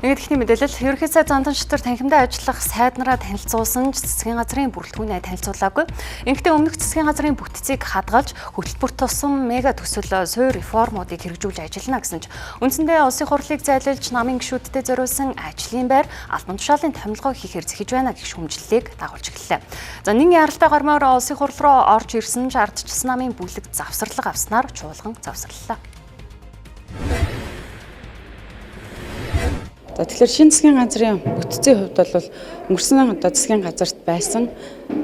Ингээд ихний мэдээлэл ерөнхий сайд Зандан шатар танхимдаа ажиллах сайднараа танилцуулсан засгийн газрын бүрэлдэхүүнээ танилцуулаагүй. Ингээд өмнөх засгийн газрын бүтцийг хадгалж хөтөлбөр тусам мега төсөл суурь реформуудыг хэрэгжүүлж ажиллана гэсэн ч үндсэндээ улсын хурлыг зайлуулж намын гишүүдтэй зориулсан ажлын байр албан тушаалын томилгоо хийхээр зэхэж байна гэх шүүмжлэлийг дагуулж эхэллээ. За нэгэн яралтай гормоор улсын хурл руу орж ирсэн ч ардчилсан намын бүлэг завсарлага авснаар чуулган завсарлаа. За тэгэхээр шинэ засгийн газрын бүтцийн хувьд бол өнгөрсөн засгийн газарт байсан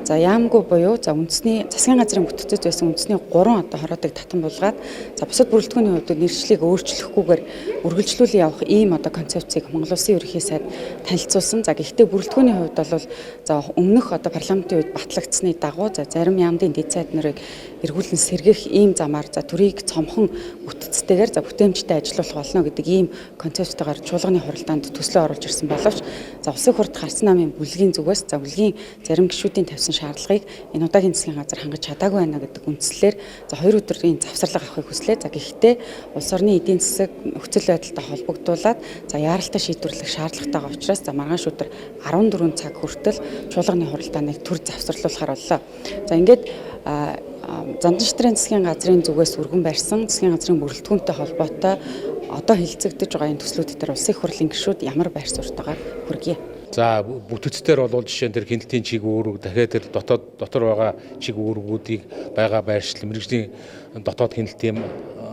за яамгүй буюу за үндэсний засгийн газрын бүтцэд байсан үндэсний 3 хороодог татан булгаад за бусад бүрэлдэхүүний хувьд нэршлиг өөрчлөхгүйгээр үргэлжлүүлэн явах ийм концепцийг Монгол Улсын ерөнхий сайд танилцуулсан. За гэхдээ бүрэлдэхүүний хувьд бол за өмнөх парламентын үед батлагдсны дагуу за зарим яамдын дэд сайд нарыг эргүүлэн сэргэх ийм замаар за төрийг цомхон бүтцтэйгээр за бүтээмжтэй ажиллах болно гэдэг ийм концепцтэйгээр чуулганы хуралдаанд төслөө оруулж ирсэн боловч за улсын хурд гарсан намын бүлгийн зүгээс за бүлгийн зарим гишүүдийн тавьсан шаардлагыг энэ удаагийн засгийн газар хангаж чадаагүй байна гэдэг үндслээр за 2 өдрийн завсарлага авахыг хүслээ. За гэхдээ улс орны эдийн засаг нөхцөл байдалтай холбогдуулаад за яаралтай шийдвэрлэх шаардлагатайгаа учраас за маргааш өдөр 14 цаг хүртэл чуулганы хуралдааныг төр завсарлуулахар боллоо. За ингээд Зандан шатрын засгийн газрын зүгээс өргөн барьсан засгийн газрын бүрэлдэхүүнтэй холбоотой одоо хилцэгдэж байгаа энэ төслүүд дээр улсын хурлын гишүүд ямар байр суурьтайгаар хүргэе. За бүтцээр бол жишээ нь тэр хяналтын чиг үүрэг дахиад тэр дотор байгаа чиг үүргүүдийг байгаа байршил мэргэжлийн дотоод хяналтын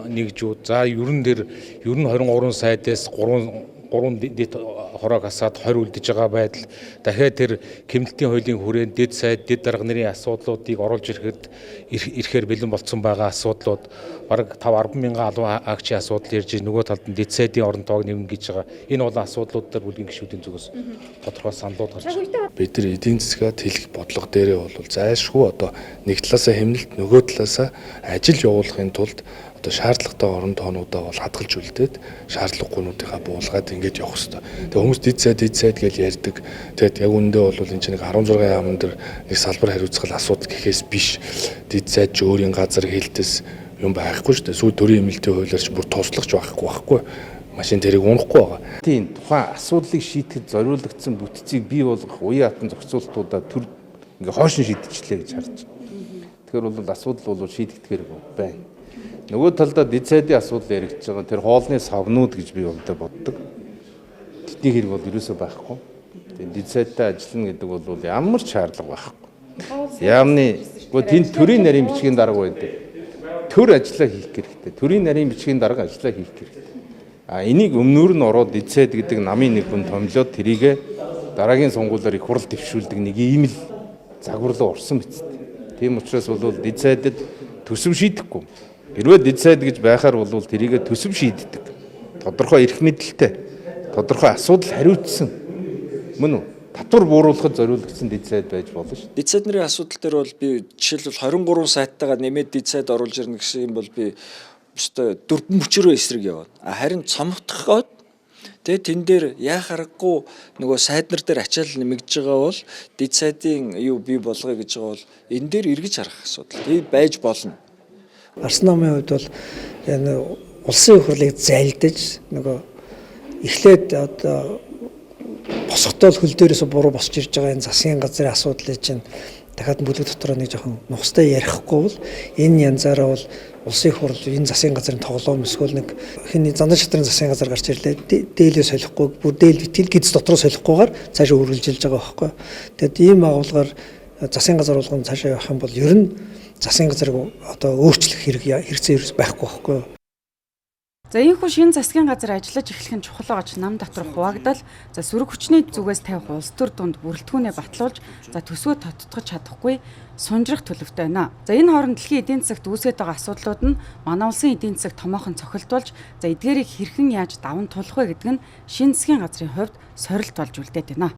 нэгжүүд за ер нь 23 сайдаас 3 дэд хороог хасаад 20 үлдэж байгаа байдал дахиад тэр хяналтын хуулийн хүрээнд дэд сайд дэд дарга нарын асуудлуудыг оруулж ирэхээр бэлэн болцсон байгаа асуудлууд бараг 5-10 мянган албан агчийн асуудал ирж нөгөө талд нь дэд сайдын орон тоог нэмнэ гэж байгаа. Энэ бол асуудлууд дээр бүлгийн гишүүдийн зүгээс тодорхой саналууд гарч байна. Бид нар эдийн засгаад хэлэх бодлого дээрээ бол зайлшгүй одоо нэг талаасаа хэмнэлт нөгөө талаасаа ажил явуулахын тулд одоо шаардлагатай орон тоонуудаа бол хадгалж үлдээд шаардлагагүйнуудынхаа буулгаад ингэж явах хэрэгтэй. Тэгээ хүмүүс дэд сайд гэж ярьдаг. Тэгээд яг үүндээ бол энэ чинь 16 яамн дээр нэг салбар хариуцгал асуудал гэхээс биш. Дэд сайд ч өөрийн газар хэлтэс юм байхгүй шүү дээ. Сүүл төрийн эмнэлтийн хуулиар ч бүр туслагч байхгүй. Машин тэрийг унахгүй байгаа. Тийм тухайн асуудлыг шийдэхэд зориулагдсан бүтцийг бий болгох уян хатан зохицуултуудаа төр ингээ хойш нь шийдчихлээ гэж харж байна. Тэгэхээр бол асуудал бол шийдэгдэхэр байна. Нөгөө талдаа дэд сайдын асуудал яригдж байгаа тэр хоолны савнууд гэж би боддог. Тэдний хэрэг бол ерөөсөө байхгүй. Тэгээд дэд сайдтай ажиллана гэдэг бол ямар ч шаардлага байхгүй. Яамны тэнд төрийн нарийн бичгийн дарга байдаг. Төр ажиллаа хийх хэрэгтэй. Төрийн нарийн бичгийн дарга ажиллаа хийх хэрэгтэй. Энийг өмнөр нь ороод дэд сайд гэдэг намын нэг хүн томилоод тэрийг дараагийн сонгуулиар их хурл дэвшүүлдэг нэг ийм л загварлуу орсон биз дээ. Тийм учраас бол дэд сайдад төсөв шийдэхгүй. Хэрвээ дэд сайд гэж байхаар бол тэрийг төсөв шийддэг. Тодорхой эрх мэдэлтэй, тодорхой асуудал хариуцсан. Мөн үү? Татвар бууруулахад зориулагдсан дэд сайд байж болно шүү. Дэд сайд нарын асуудал дээр бол би жишээлбэл 23 сайттайгаа нэмээд дэд сайд оруулж ирнэ гэсэн юм бол би өстой дөрвөн мөчрөө эсрэг яваад. Харин цомогтоход тэгээ тэн дээр яах аргагүй нөгөө сайднар дээр ачаал нэмэгдэж байгаа бол дэд сайдын юу бий болгоё гэж байгаа бол энэ дээр эргэж харах асуудал. Тэгээ байж болно. Арс намын хувьд бол улсын хурлыг зайлдаж нөгөө эхлээд одоо босготол хөл дээрээс буруу босч ирж байгаа энэ засгийн газрын асуудлыг чинь дахиад бүлэг дотроо нэг жоохон нухастай ярихгүй бол энэ янзаараа бол улсын хурл энэ засгийн газрын тоглоом эсвэл нэг хиний Зандан шатрын засгийн газар гарч ирлээ дээлээ солихгүй бүр дээл битэл гиз дотроо солихгүйгээр цаашаа үргэлжилж байгаа байхгүй. Тэгэд ийм агуулгаар засгийн газар болгон цаашаа явах юм бол ер нь засгийн газрыг одоо өөрчлөх хэрэгцээ байхгүй байхгүй. За ийхүү шинэ засгийн газар ажиллаж эхлэх нь чухал байгаа ч нам дотор хуваагдал за сөрөг хүчний зүгээс тавих улс төр дунд бүрэлдэхүүнээ батлуулж за төсвөө тодтогч чадахгүй сунжрах төлөвтэй байна. За энэ хооронд дэлхийн эдийн засагт үүсгэж байгаа асуудлууд нь манай улсын эдийн засаг томоохон цохилдуулж за эдгээрийг хэрхэн яаж даван тулах вэ гэдэг нь шинэ засгийн газрын хувьд сорилт болж үлдээд байна.